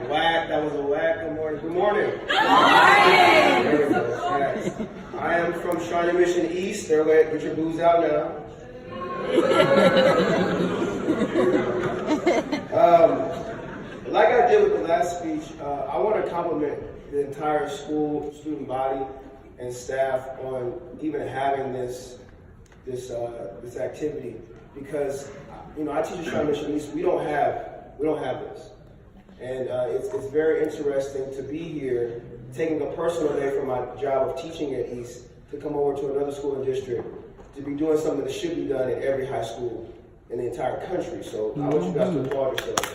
Whack, that was a whack. Good morning. Good morning. Good morning. There we go. Yes. I am from Shawnee Mission East. There, get your booze out now. Like I did with the last speech, I want to compliment the entire school, student body, and staff on even having this activity, because I teach at Shawnee Mission East. We don't have this, and it's very interesting to be here, taking a personal day from my job of teaching at East to come over to another school and district to be doing something that should be done in every high school in the entire country. So I want you guys to applaud yourselves.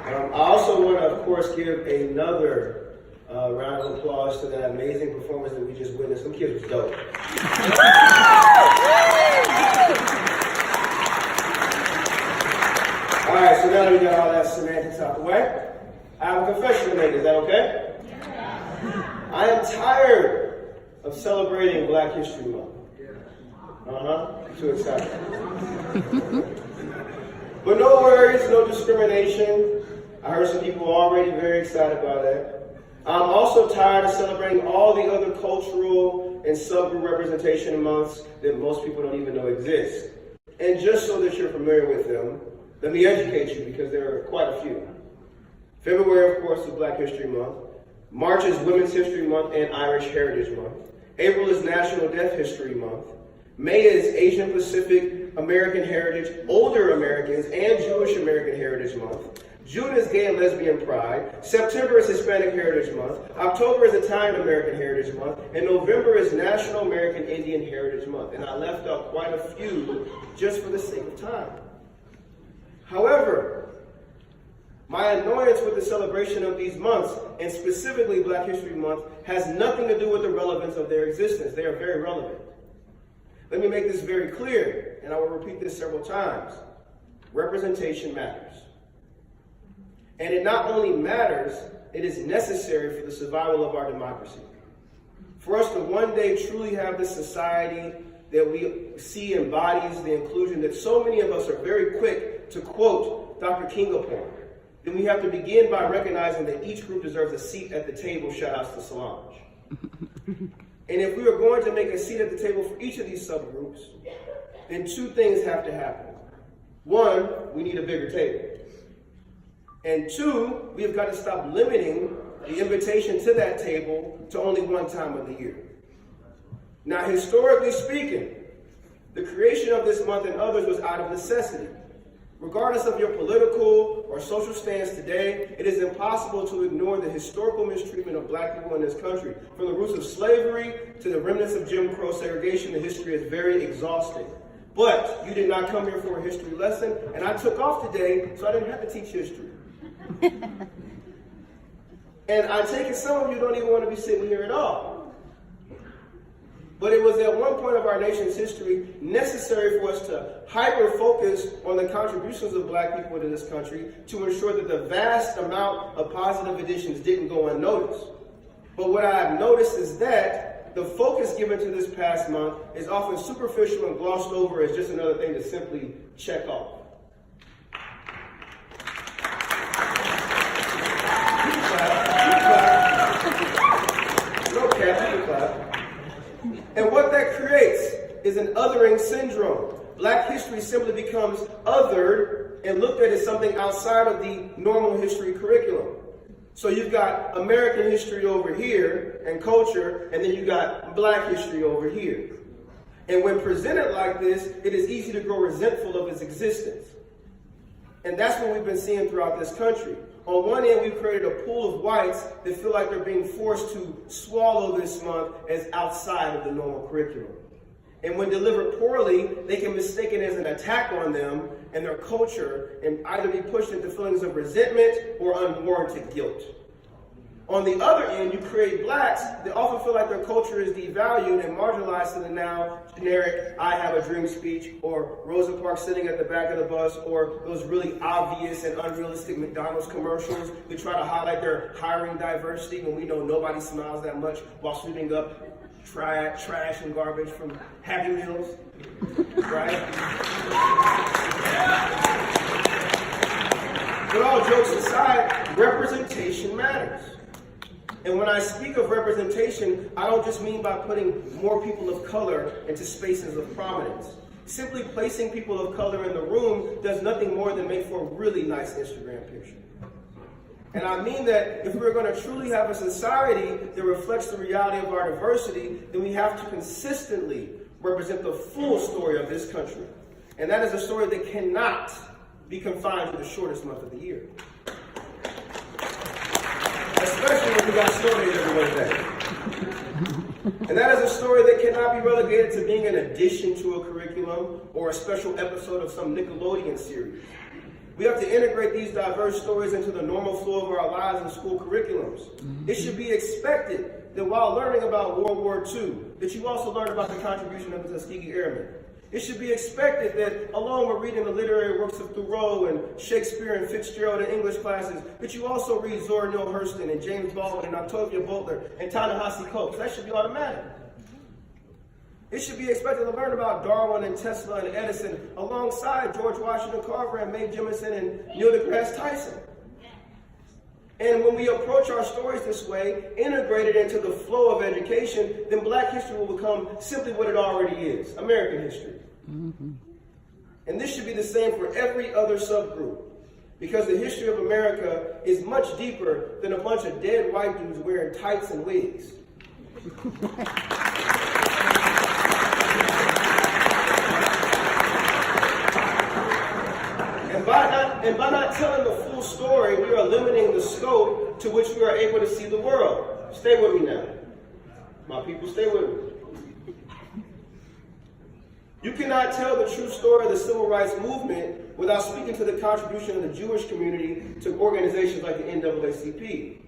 I also want to, of course, give another round of applause to that amazing performance that we just witnessed. Some kids was dope. All right, so now that we got all that semantics out the way, I have a confession to make. Is that okay? I am tired of celebrating Black History Month. Too excited. But no worries, no discrimination. I heard some people already very excited about that. I'm also tired of celebrating all the other cultural and subgroup representation months that most people don't even know exist. And just so that you're familiar with them, let me educate you, because there are quite a few. February, of course, is Black History Month. March is Women's History Month and Irish Heritage Month. April is National Deaf History Month. May is Asian Pacific American Heritage, Older Americans, and Jewish American Heritage Month. June is Gay and Lesbian Pride. September is Hispanic Heritage Month. October is Italian American Heritage Month. And November is National American Indian Heritage Month. And I left out quite a few just for the sake of time. However, my annoyance with the celebration of these months, and specifically Black History Month, has nothing to do with the relevance of their existence. They are very relevant. Let me make this very clear, and I will repeat this several times. Representation matters. And it not only matters, it is necessary for the survival of our democracy. For us to one day truly have this society that we see embodies the inclusion that so many of us are very quick to quote Dr. King upon, then we have to begin by recognizing that each group deserves a seat at the table. Shout outs to Solange. And if we are going to make a seat at the table for each of these subgroups, then two things have to happen. One, we need a bigger table. And two, we have got to stop limiting the invitation to that table to only one time of the year. Now, historically speaking, the creation of this month and others was out of necessity. Regardless of your political or social stance today, it is impossible to ignore the historical mistreatment of Black people in this country. From the roots of slavery to the remnants of Jim Crow segregation, the history is very exhausting. But you did not come here for a history lesson, and I took off today, so I didn't have to teach history. And I take it some of you don't even want to be sitting here at all. But it was at one point of our nation's history necessary for us to hyper-focus on the contributions of Black people to this country to ensure that the vast amount of positive additions didn't go unnoticed. But what I've noticed is that the focus given to this past month is often superficial and glossed over as just another thing to simply check off. And what that creates is an othering syndrome. Black history simply becomes othered and looked at as something outside of the normal history curriculum. So you've got American history over here and culture, and then you've got Black history over here. And when presented like this, it is easy to grow resentful of its existence. And that's what we've been seeing throughout this country. On one end, we've created a pool of whites that feel like they're being forced to swallow this month as outside of the normal curriculum. And when delivered poorly, they can be mistaken as an attack on them and their culture and either be pushed into feelings of resentment or unwarranted guilt. On the other end, you create Blacks that often feel like their culture is devalued and marginalized to the now generic "I have a dream" speech, or Rosa Parks sitting at the back of the bus, or those really obvious and unrealistic McDonald's commercials that try to highlight their hiring diversity when we know nobody smiles that much while sweeping up trash and garbage from Happy Meals. right? But all jokes aside, representation matters. And when I speak of representation, I don't just mean by putting more people of color into spaces of prominence. Simply placing people of color in the room does nothing more than make for a really nice Instagram picture. And I mean that if we're going to truly have a society that reflects the reality of our diversity, then we have to consistently represent the full story of this country. And that is a story that cannot be confined to the shortest month of the year. Especially when we got stories every Wednesday. And that is a story that cannot be relegated to being an addition to a curriculum or a special episode of some Nickelodeon series. We have to integrate these diverse stories into the normal flow of our lives and school curriculums. It should be expected that while learning about World War II, that you also learn about the contribution of the Tuskegee Airmen. It should be expected that along with reading the literary works of Thoreau and Shakespeare and Fitzgerald in English classes, that you also read Zora Neale Hurston and James Baldwin and Octavia Butler and Ta-Nehisi Coates. That should be automatic. It should be expected to learn about Darwin and Tesla and Edison alongside George Washington Carver and Mae Jemison and Neil deGrasse Tyson. And when we approach our stories this way, integrated into the flow of education, then Black history will become simply what it already is, American history. Mm-hmm. And this should be the same for every other subgroup, because the history of America is much deeper than a bunch of dead white dudes wearing tights and wigs. And by not telling the full story, we are limiting the scope to which we are able to see the world. Stay with me now. My people, stay with me. You cannot tell the true story of the civil rights movement without speaking to the contribution of the Jewish community to organizations like the NAACP.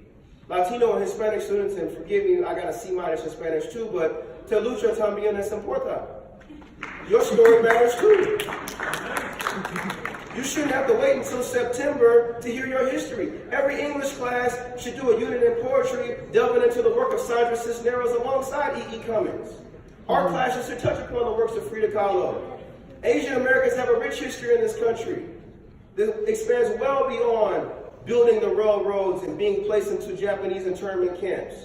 Latino and Hispanic students, and forgive me, I got a C- in Spanish too, but te lucha también es importa. Your story matters too. You shouldn't have to wait until September to hear your history. Every English class should do a unit in poetry, delving into the work of Sandra Cisneros alongside E.E. Cummings. Art classes should touch upon the works of Frida Kahlo. Asian Americans have a rich history in this country that expands well beyond building the railroads and being placed into Japanese internment camps.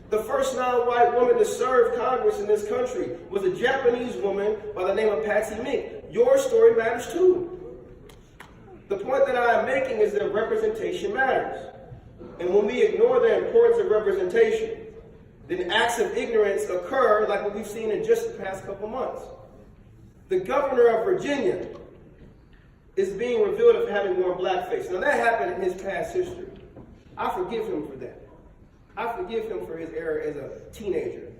The first non-white woman to serve Congress in this country was a Japanese woman by the name of Patsy Mink. Your story matters too. The point that I am making is that representation matters. And when we ignore the importance of representation, then acts of ignorance occur like what we've seen in just the past couple months. The governor of Virginia is being revealed of having worn blackface. Now that happened in his past history. I forgive him for that. I forgive him for his error as a teenager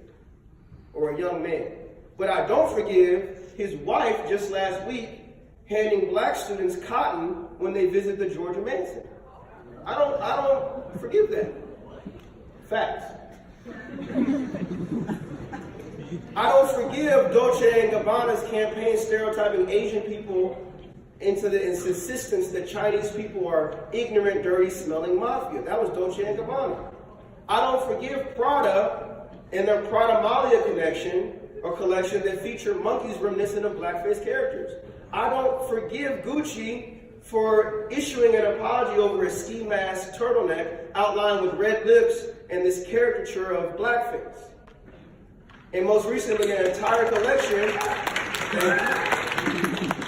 or a young man. But I don't forgive his wife just last week handing black students cotton when they visit the Georgia Mansion. I don't forgive that. Facts. I don't forgive Dolce & Gabbana's campaign stereotyping Asian people into the insistence that Chinese people are ignorant, dirty, smelling mafia. That was Dolce & Gabbana. I don't forgive Prada and their Prada Malia collection that feature monkeys reminiscent of blackface characters. I don't forgive Gucci for issuing an apology over a ski mask turtleneck outlined with red lips and this caricature of blackface. And most recently, an entire collection,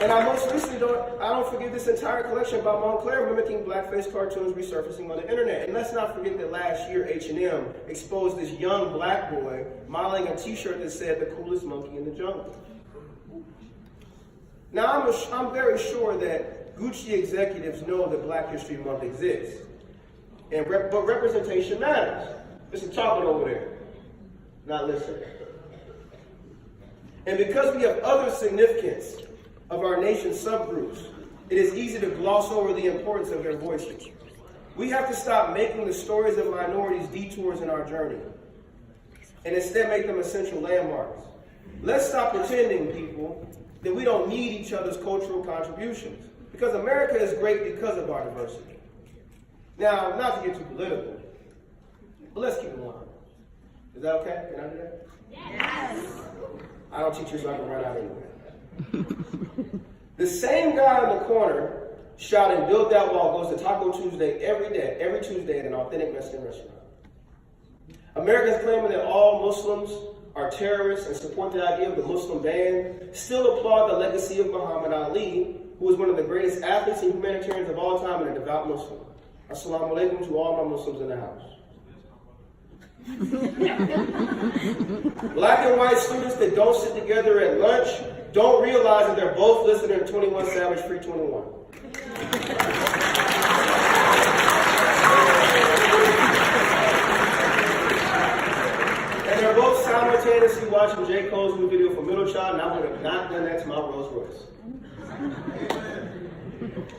and I don't forgive this entire collection by Montclair mimicking blackface cartoons resurfacing on the internet. And let's not forget that last year H&M exposed this young black boy modeling a t-shirt that said the coolest monkey in the jungle. Now, I'm very sure that Gucci executives know that Black History Month exists, but representation matters. Listen, talking over there, not listening. And because we have other significance of our nation's subgroups, it is easy to gloss over the importance of their voices. We have to stop making the stories of minorities detours in our journey, and instead make them essential landmarks. Let's stop pretending, people, that we don't need each other's cultural contributions, because America is great because of our diversity. Now, not to get too political, but let's keep it 100. Is that okay? Can I do that? Yes. I don't teach you so I can run out anyway. The same guy in the corner shouting, "Build that wall," goes to Taco Tuesday every Tuesday at an authentic Mexican restaurant. Americans claiming that all Muslims are terrorists and support the idea of the Muslim ban still applaud the legacy of Muhammad Ali, who was one of the greatest athletes and humanitarians of all time and a devout Muslim. Assalamu alaikum to all my Muslims in the house. Black and white students that don't sit together at lunch don't realize that they're both listening to 21 Savage Free 21. And they're both simultaneously watching J. Cole's new video for Middle Child, and I would have not done that to my Rolls Royce.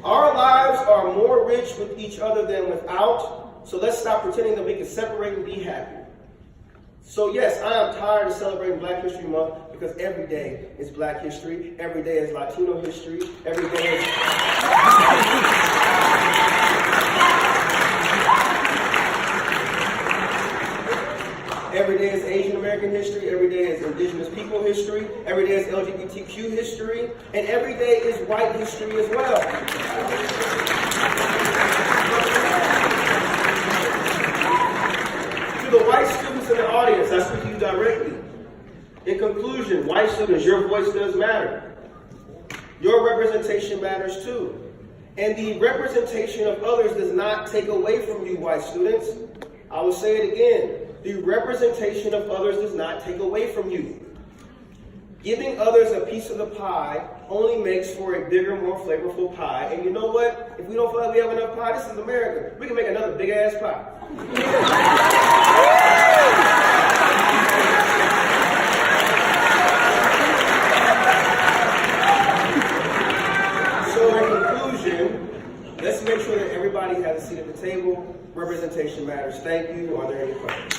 Our lives are more rich with each other than without, so let's stop pretending that we can separate and be happy. So yes, I am tired of celebrating Black History Month because every day is Black history, every day is Latino history, every day is... Every day is Asian American history, every day is Indigenous people history, every day is LGBTQ history, and every day is white history as well. To the white students in the audience, I speak to you directly. In conclusion, white students, your voice does matter. Your representation matters too. And the representation of others does not take away from you, white students. I will say it again. The representation of others does not take away from you. Giving others a piece of the pie only makes for a bigger, more flavorful pie. And you know what? If we don't feel like we have enough pie, this is America. We can make another big ass pie. So in conclusion, let's make sure that everybody has a seat at the table. Representation matters. Thank you. Are there any questions?